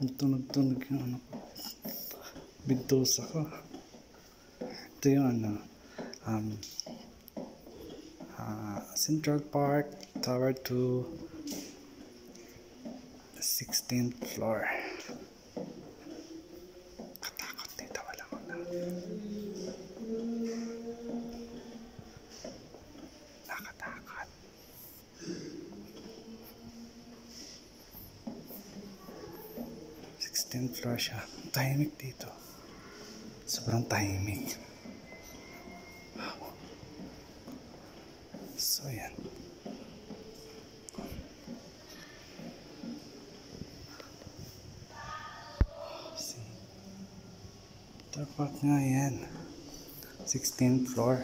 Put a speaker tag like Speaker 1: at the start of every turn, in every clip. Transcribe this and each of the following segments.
Speaker 1: Tunog-tunog yung ano ko. Bintusa ko. Ito yung ano. Central Park, Tower 2, 16th floor. Katakot dito, wala ko na. Nakatakot. Floor siya. Tahimik dito. Sobrang tahimik. So yan. Tapat nga yan. 16th floor.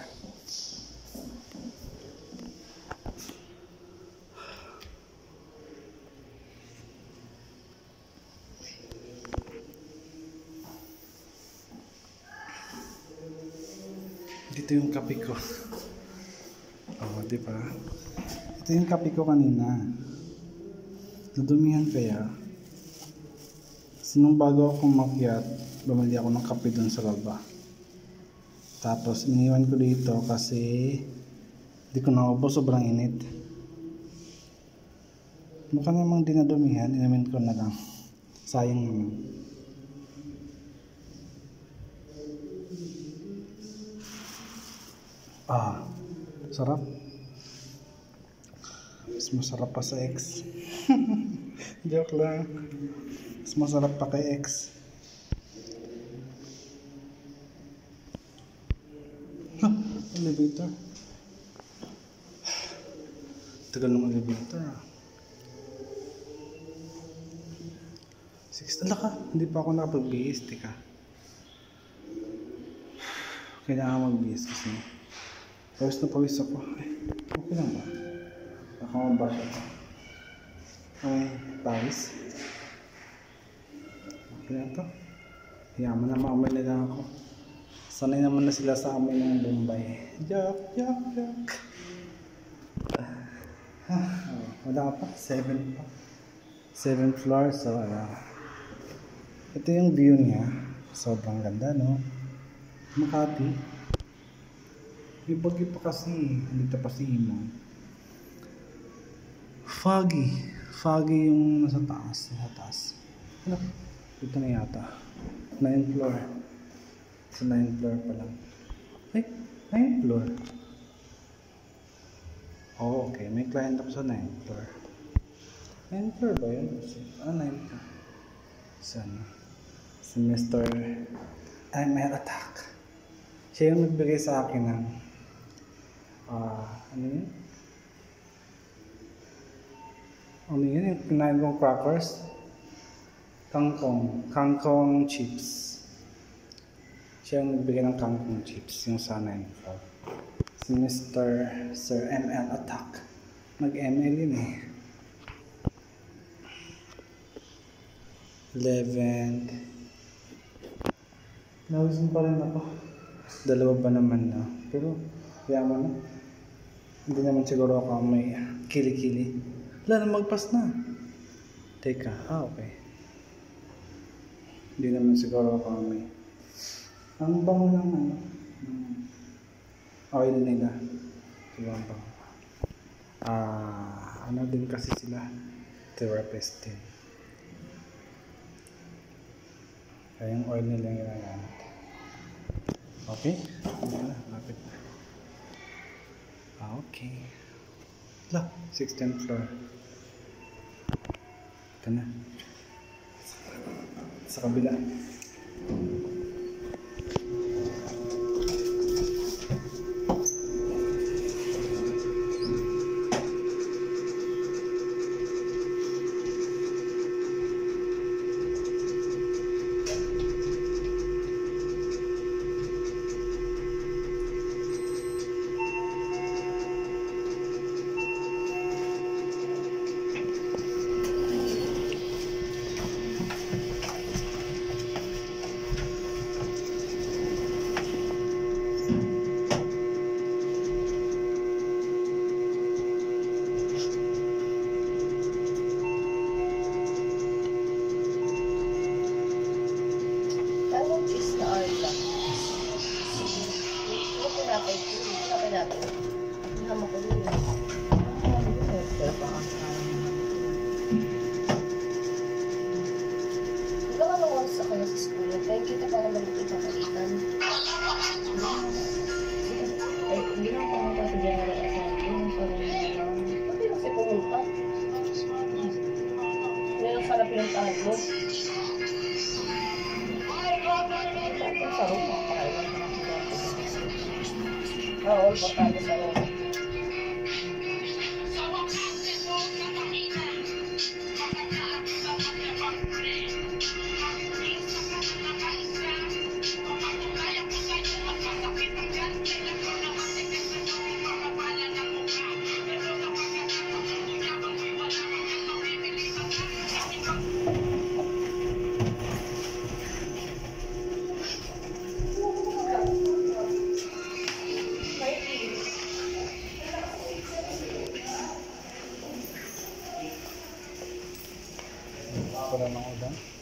Speaker 1: Dito yung kape ko. Oh, di ba? Ito yung kape ko kanina. Nadumihan kaya. Kasi nung bago ako makyat, bumili ako ng kape dun sa baba. Tapos iniwan ko dito kasi di ko naubos, sobrang init. Mukha namang di nadumihan, inamin ko na lang. Sayang naman. Sarap. Mas masarap pa sa X. Joke lang. Mas masarap pa kay X. Elevator. Tagal ng elevator. 6 ka. Hindi pa ako nakapag-BS. Teka. Kailangan mag-BS kasi pawis na pawis ako. Okay lang ba? Baka mabash ako. Okay, pawis. Okay lang to. Yaman na maamoy nila ako. Sanay naman na sila sa amoy ng Bombay. Joke. Wala pa. 7 pa. 7th floor. So, ito yung view niya. Sobrang ganda, no? Makati. May bagyo pa kasi. Dito pa si Imong. Foggy yung nasa taas. Ano? Dito na yata. 9th floor. Sa 9th floor pa lang. Ay, 9th floor. Oh, okay. May client ako sa 9th floor. 9th floor ba yun? 9th floor. Sana. Si Mr. ML Attack. Siya yung nagbigay sa akin ng ano yun? Yung kinain kong crackers. Kangkong chips. Siya yung nagbigay ng kangkong chips. Yung sa 9th floor. Si Sir ML Attack. Nag-ML yun eh. 11. Nawisin pa rin ako. Dalawa ba naman na? Pero, yaman na. Hindi naman siguro ako may kili-kili. Wala na, magpas na. Teka, okay. Hindi naman siguro ako may... Ang bango lang oil nila. Diba ang bango? Ano din kasi sila? Therapist din. Kaya yung oil nila yung ginagamit. Okay? Lapit na. Okay. 16th floor. Ito na. Sa kabila.
Speaker 2: pala pinuntahan mo. Ang sarap mo. Oo, importante sa loob.
Speaker 1: Wala nang ulan.